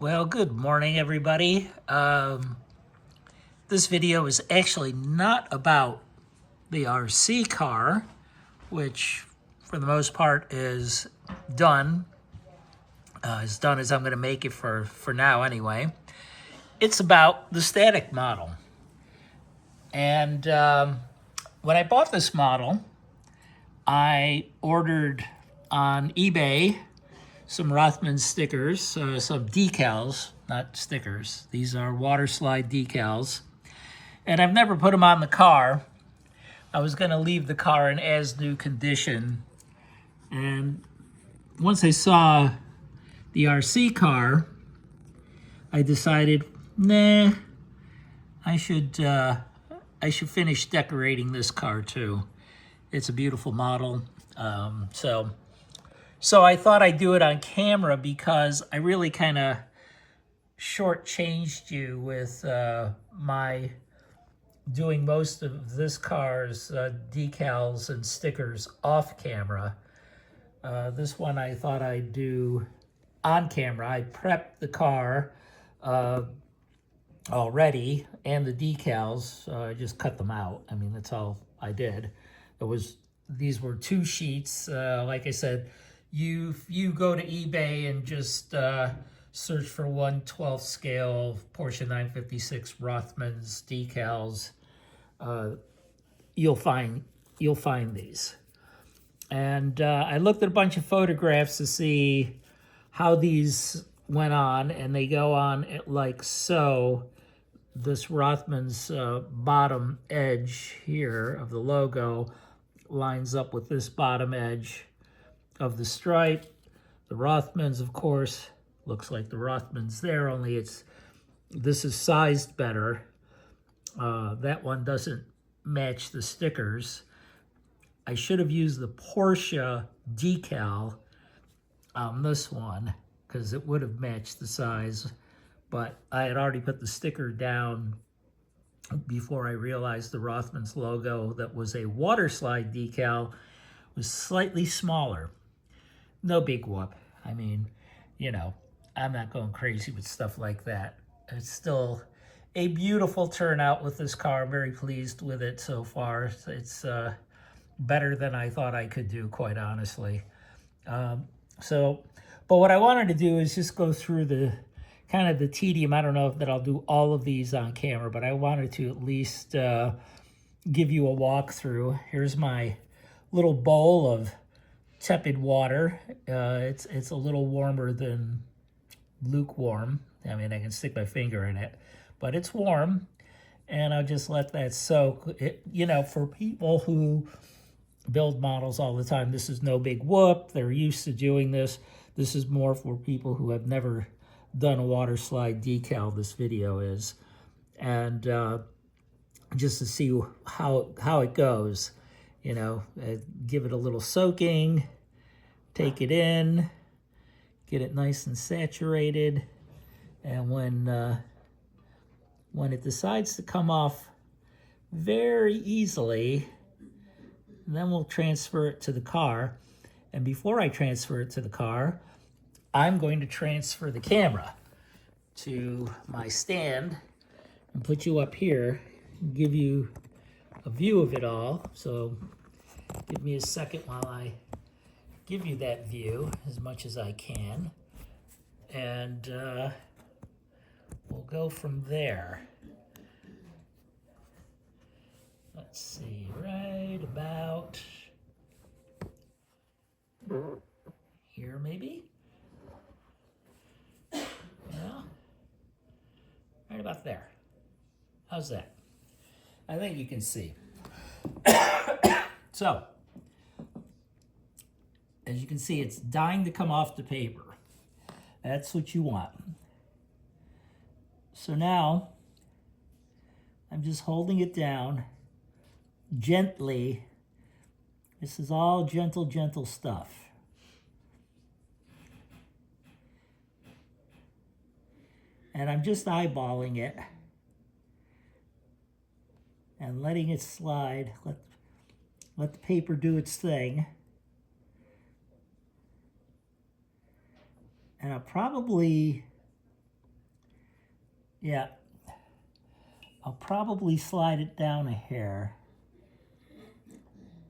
Well, good morning, everybody. This video is actually not about the RC car, which for the most part is done. As done as I'm going to make it for now anyway. It's about the static model. And when I bought this model, I ordered on eBay some Rothman stickers, some decals, not stickers. These are water slide decals. And I've never put them on the car. I was going to leave the car in as new condition. And once I saw the RC car, I decided, nah, I should finish decorating this car too. It's a beautiful model. So I thought I'd do it on camera because I really kind of shortchanged you with my doing most of this car's decals and stickers off camera. This one I thought I'd do on camera. I prepped the car already and the decals. I just cut them out. I mean, that's all I did. These were two sheets. Like I said, you go to eBay and just search for 1/12 scale Porsche 956 Rothmans decals. You'll find these. And I looked at a bunch of photographs to see how these went on, and they go on like so. This Rothman's bottom edge here of the logo lines up with this bottom edge of the stripe. The Rothmans, of course, looks like the Rothmans there, only this is sized better. That one doesn't match the stickers. I should have used the Porsche decal on this one because it would have matched the size, but I had already put the sticker down before I realized the Rothmans logo that was a water slide decal was slightly smaller. No big whoop. I mean, I'm not going crazy with stuff like that. It's still a beautiful turnout with this car. I'm very pleased with it so far. It's better than I thought I could do, quite honestly. But what I wanted to do is just go through the kind of the tedium. I don't know that I'll do all of these on camera, but I wanted to at least give you a walkthrough. Here's my little bowl of tepid water. It's a little warmer than lukewarm. I mean, I can stick my finger in it, but it's warm, and I'll just let that soak. For people who build models all the time, this is no big whoop. They're used to doing this. This is more for people who have never done a water slide decal, this video is, and just to see how it goes. Give it a little soaking, take it in, get it nice and saturated, and when it decides to come off very easily, then we'll transfer it to the car. And before I transfer it to the car, I'm going to transfer the camera to my stand and put you up here and give you a view of it all. So give me a second while I give you that view as much as I can. And we'll go from there. Let's see, right about here maybe? Yeah, right about there. How's that? I think you can see. So, as you can see, it's dying to come off the paper. That's what you want. So now, I'm just holding it down gently. This is all gentle stuff. And I'm just eyeballing it and letting it slide. Let the paper do its thing. And I'll probably Yeah, I'll probably slide it down a hair.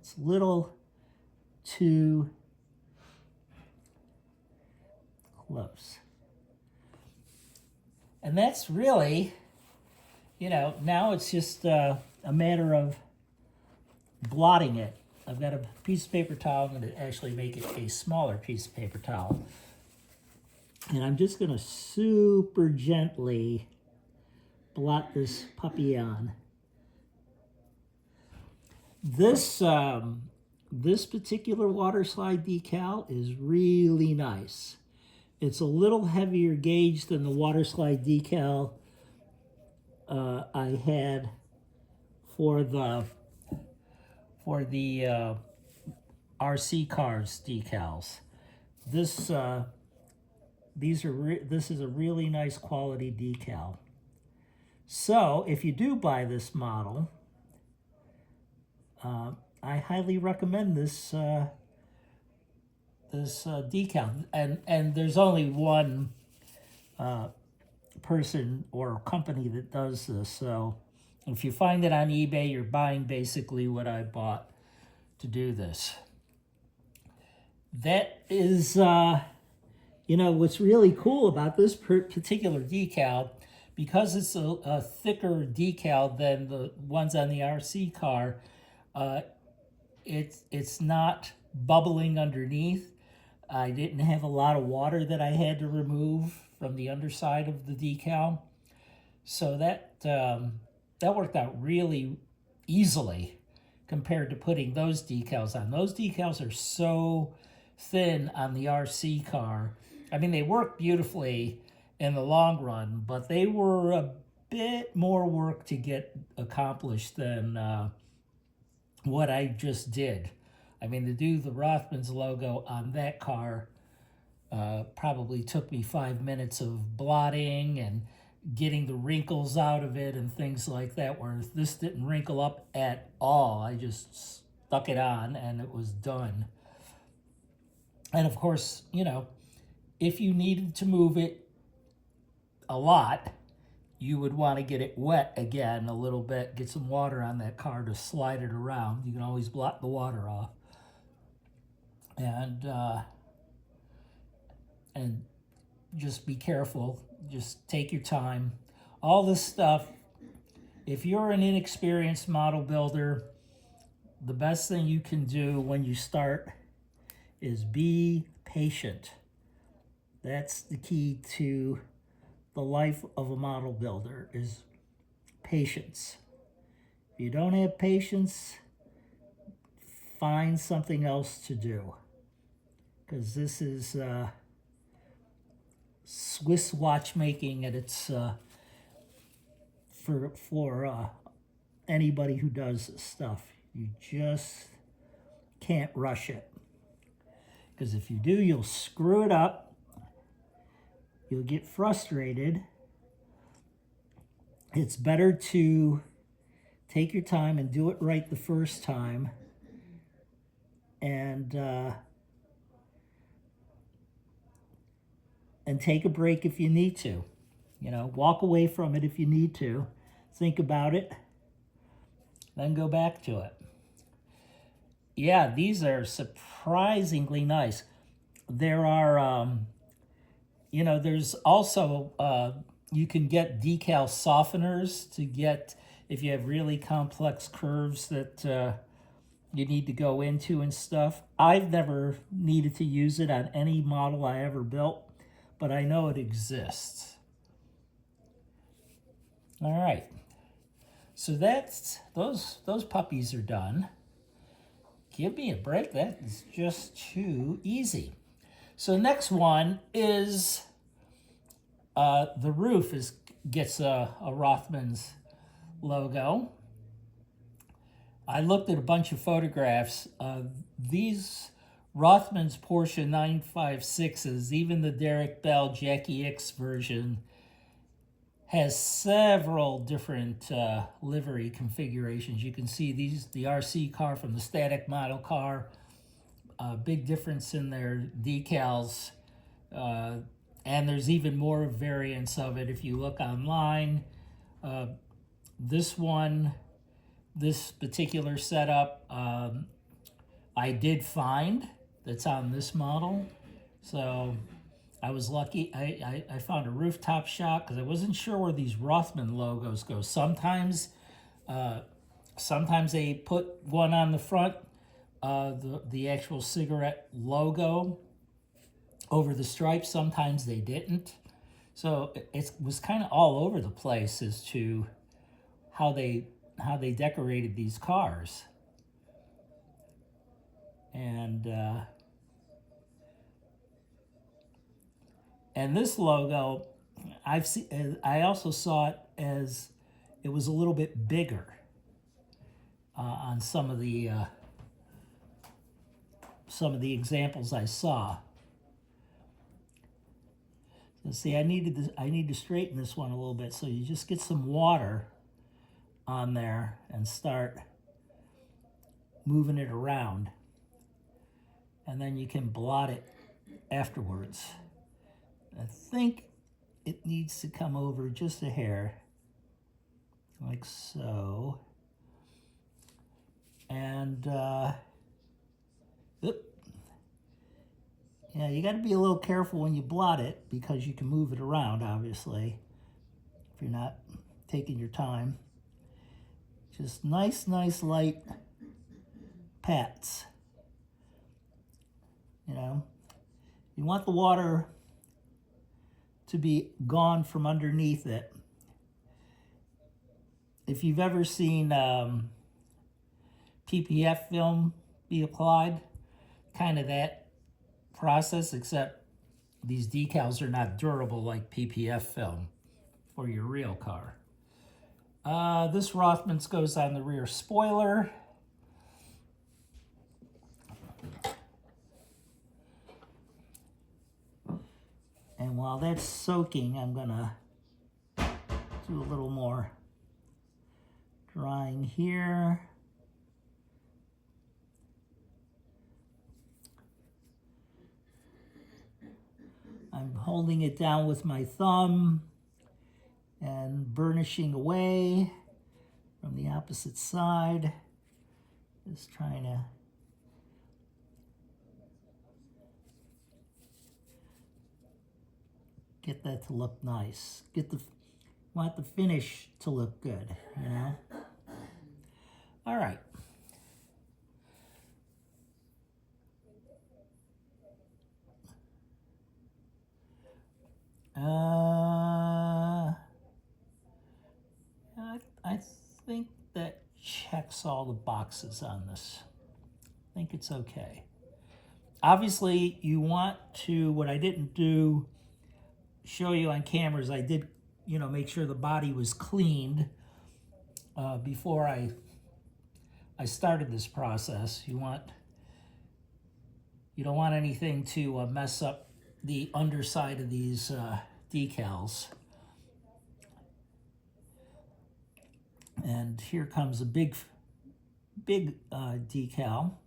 It's a little too close. And that's really, now it's just a matter of blotting it. I've got a piece of paper towel. I'm going to actually make it a smaller piece of paper towel. And I'm just going to super gently blot this puppy on. This particular water slide decal is really nice. It's a little heavier gauge than the water slide decal I had for the RC cars decals. This is a really nice quality decal. So if you do buy this model, I highly recommend this decal. And there's only one person or company that does this. So if you find it on eBay, you're buying basically what I bought to do this. That is, what's really cool about this particular decal, because it's a thicker decal than the ones on the RC car, it's not bubbling underneath. I didn't have a lot of water that I had to remove from the underside of the decal. So that worked out really easily compared to putting those decals on. Those decals are so thin on the RC car. I mean, they work beautifully in the long run, but they were a bit more work to get accomplished than what I just did. I mean, to do the Rothmans logo on that car probably took me 5 minutes of blotting and getting the wrinkles out of it and things like that, where this didn't wrinkle up at all. I just stuck it on and it was done. And of course, if you needed to move it a lot, you would want to get it wet again a little bit, get some water on that car to slide it around. You can always blot the water off. And just be careful. Just take your time. All this stuff, if you're an inexperienced model builder, the best thing you can do when you start is be patient. That's the key to the life of a model builder, is patience. If you don't have patience, find something else to do, because this is Swiss watchmaking at its for anybody who does this stuff. You just can't rush it, because if you do, you'll screw it up. You'll get frustrated. It's better to take your time and do it right the first time, and take a break if you need to. Walk away from it if you need to. Think about it, then go back to it. Yeah, these are surprisingly nice. There are, there's also, you can get decal softeners to get, if you have really complex curves that you need to go into and stuff. I've never needed to use it on any model I ever built, but I know it exists. All right, so that's those puppies are done. Give me a break. That is just too easy. So next one is the roof gets a Rothmans logo. I looked at a bunch of photographs. These Rothmans Porsche 956s, even the Derek Bell Jackie X version, has several different livery configurations. You can see the RC car from the static model car. Big difference in their decals. And And there's even more variants of it if you look online. This one, this particular setup, I did find that's on this model. So I was lucky. I found a rooftop shot because I wasn't sure where these Rothman logos go. Sometimes they put one on the front, the actual cigarette logo over the stripes. Sometimes they didn't. So it was kind of all over the place as to how they decorated these cars. And this logo, I also saw it as it was a little bit bigger on some of the examples I saw. So see, I need to straighten this one a little bit. So you just get some water on there and start moving it around, and then you can blot it afterwards. I think it needs to come over just a hair, like so. And yeah, you got to be a little careful when you blot it because you can move it around, obviously, if you're not taking your time. Just nice light pats. You know, you want the water to be gone from underneath it. If you've ever seen PPF film be applied, kind of that process, except these decals are not durable like PPF film for your real car. This Rothmans goes on the rear spoiler. And while that's soaking, I'm gonna do a little more drying here. I'm holding it down with my thumb and burnishing away from the opposite side. Just trying to get that to look nice. Want the finish to look good, you know? All right. I think that checks all the boxes on this. I think it's okay. Obviously, you want to, what I didn't do, show you on cameras, I did, make sure the body was cleaned before I started this process. You don't want anything to mess up the underside of these decals. And here comes a big decal.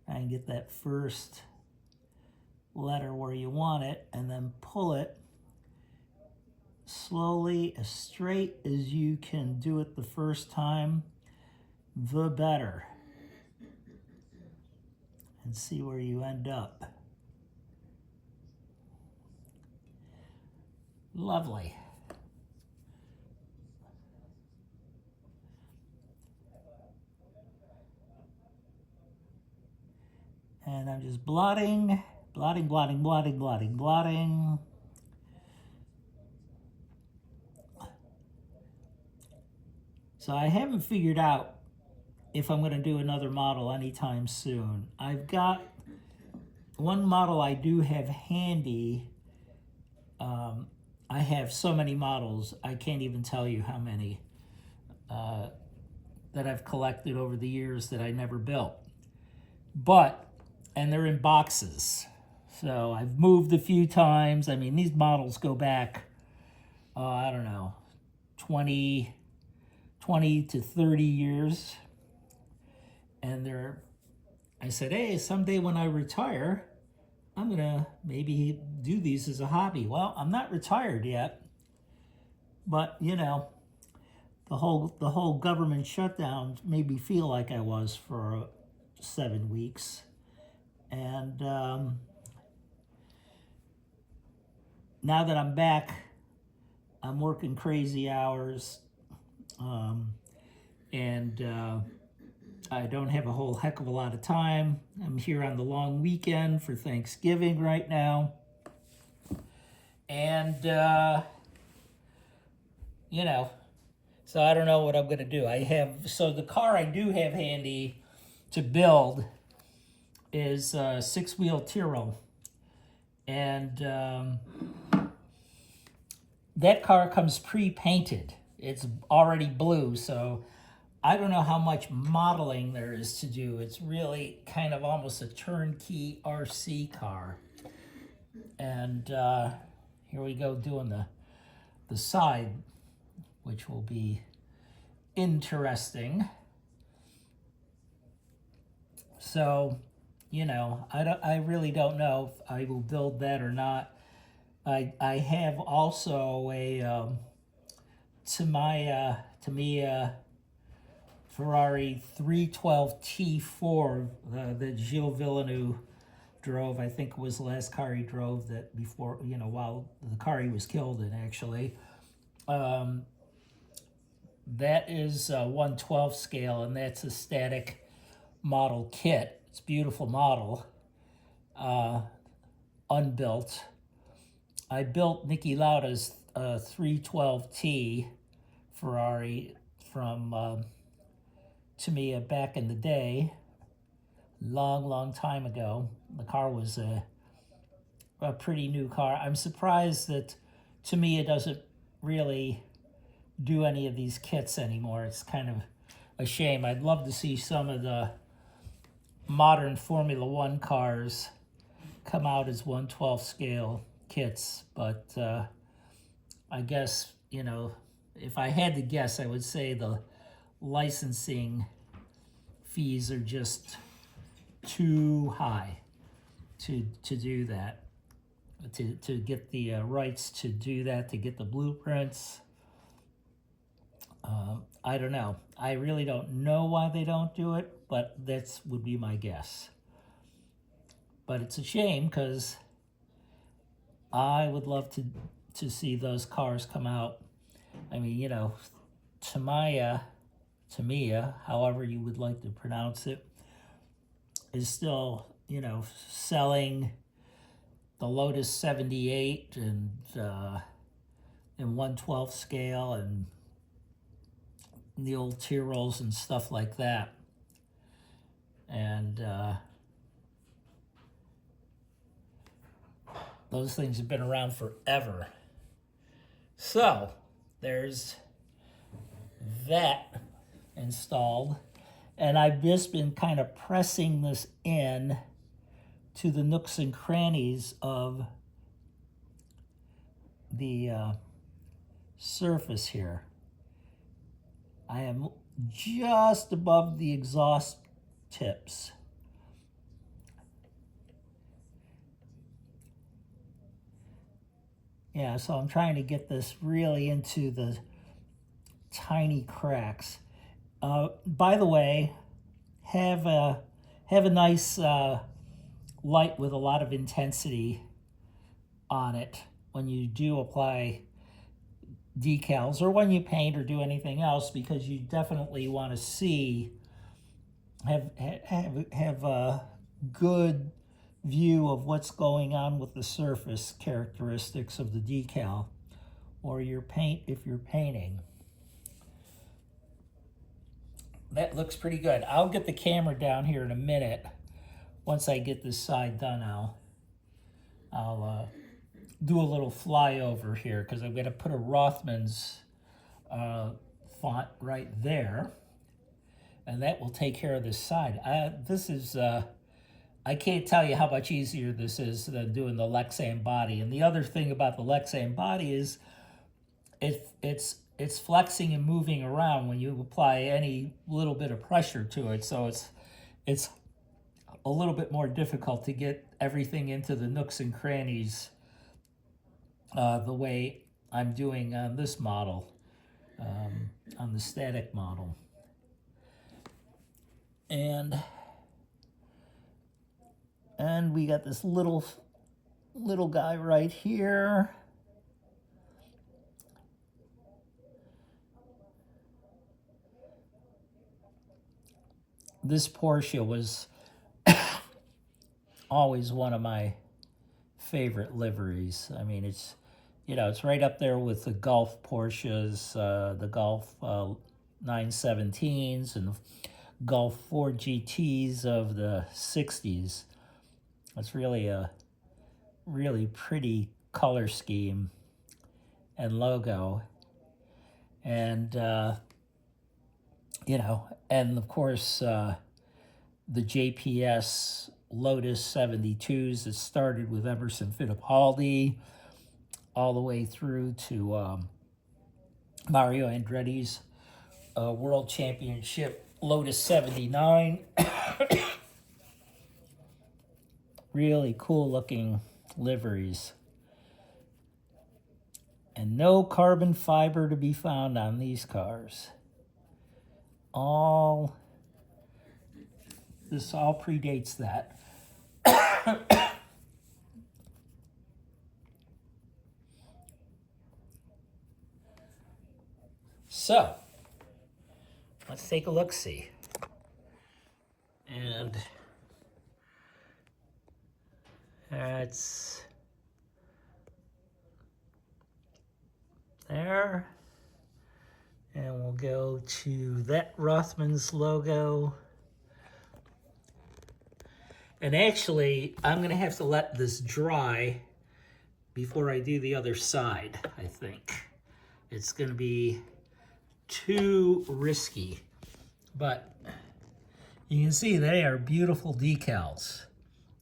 Try and get that first letter where you want it, and then pull it slowly, as straight as you can do it the first time, the better. And see where you end up. Lovely. And I'm just blotting. So I haven't figured out if I'm going to do another model anytime soon. I've got one model I do have handy. I have so many models, I can't even tell you how many that I've collected over the years that I never built. And they're in boxes. So I've moved a few times. I mean, these models go back, I don't know, 20 to 30 years. And they're I said, hey, someday when I retire, I'm gonna maybe do these as a hobby. Well, I'm not retired yet, but you know, the whole government shutdown made me feel like I was for 7 weeks, and now that I'm back, I'm working crazy hours, and I don't have a whole heck of a lot of time. I'm here on the long weekend for Thanksgiving right now, and you know, so I don't know what I'm going to do. So the car I do have handy to build is a 6-wheel Tyrrell. And that car comes pre-painted. It's already blue, so I don't know how much modeling there is to do. It's really kind of almost a turnkey RC car. And here we go doing the side, which will be interesting. So, you know, I really don't know if I will build that or not. I have also a Tamiya Ferrari 312 T4 that Gilles Villeneuve drove. I think it was the last car he drove that before, you know, while the car he was killed in, actually. That is a 1/12 scale, and that's a static model kit. It's a beautiful model, unbuilt. I built Niki Lauda's 312T Ferrari from Tamiya back in the day, long time ago. The car was a pretty new car. I'm surprised that Tamiya doesn't really do any of these kits anymore. It's kind of a shame. I'd love to see some of the modern Formula One cars come out as 1/12 scale kits, but I guess, you know, if I had to guess, I would say the licensing fees are just too high to do that, to get the rights to do that, to get the blueprints. I don't know. I really don't know why they don't do it, but that would be my guess. But it's a shame because I would love to see those cars come out. I mean, you know, Tamiya, however you would like to pronounce it, is still, you know, selling the Lotus 78 and in 1/12 scale and the old Tyrrells and stuff like that. And those things have been around forever. So there's that installed. And I've just been kind of pressing this in to the nooks and crannies of the surface here. I am just above the exhaust tips. Yeah, so I'm trying to get this really into the tiny cracks. By the way, have a nice light with a lot of intensity on it when you do apply decals or when you paint or do anything else, because you definitely want to see, have a good view of what's going on with the surface characteristics of the decal or your paint if you're painting. That looks pretty good. I'll get the camera down here in a minute. Once I get this side done, I'll do a little flyover here because I'm going to put a Rothman's font right there, and that will take care of this side. This is I can't tell you how much easier this is than doing the Lexan body. And the other thing about the Lexan body is it's flexing and moving around when you apply any little bit of pressure to it. So it's a little bit more difficult to get everything into the nooks and crannies the way I'm doing on this model, on the static model. And we got this little guy right here. This Porsche was always one of my favorite liveries. I mean, it's, you know, it's right up there with the Gulf Porsches, the Gulf 917s and Gulf 4 GTs of the 60s. It's really a really pretty color scheme and logo. And, you know, and of course, the JPS Lotus 72s that started with Emerson Fittipaldi all the way through to Mario Andretti's World Championship Lotus 79. Really cool looking liveries. And no carbon fiber to be found on these cars. This all predates that. So, let's take a look-see. And that's there. And we'll go to that Rothman's logo. And actually, I'm going to have to let this dry before I do the other side, I think. It's going to be too risky. But you can see they are beautiful decals.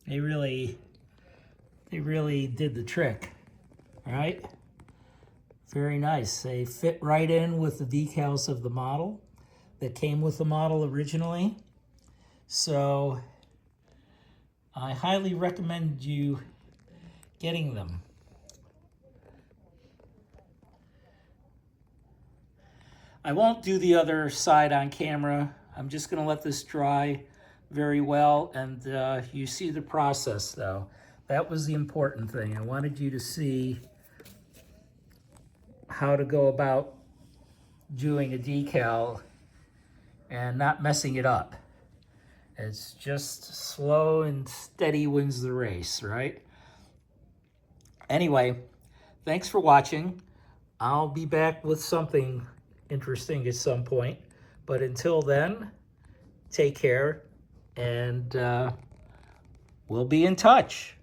They really did the trick. All right? Very nice. They fit right in with the decals of the model that came with the model originally. So I highly recommend you getting them. I won't do the other side on camera. I'm just going to let this dry very well, and you see the process though. That was the important thing. I wanted you to see how to go about doing a decal and not messing it up. It's just slow and steady wins the race, right? Anyway, thanks for watching. I'll be back with something interesting at some point. But until then, take care, and we'll be in touch.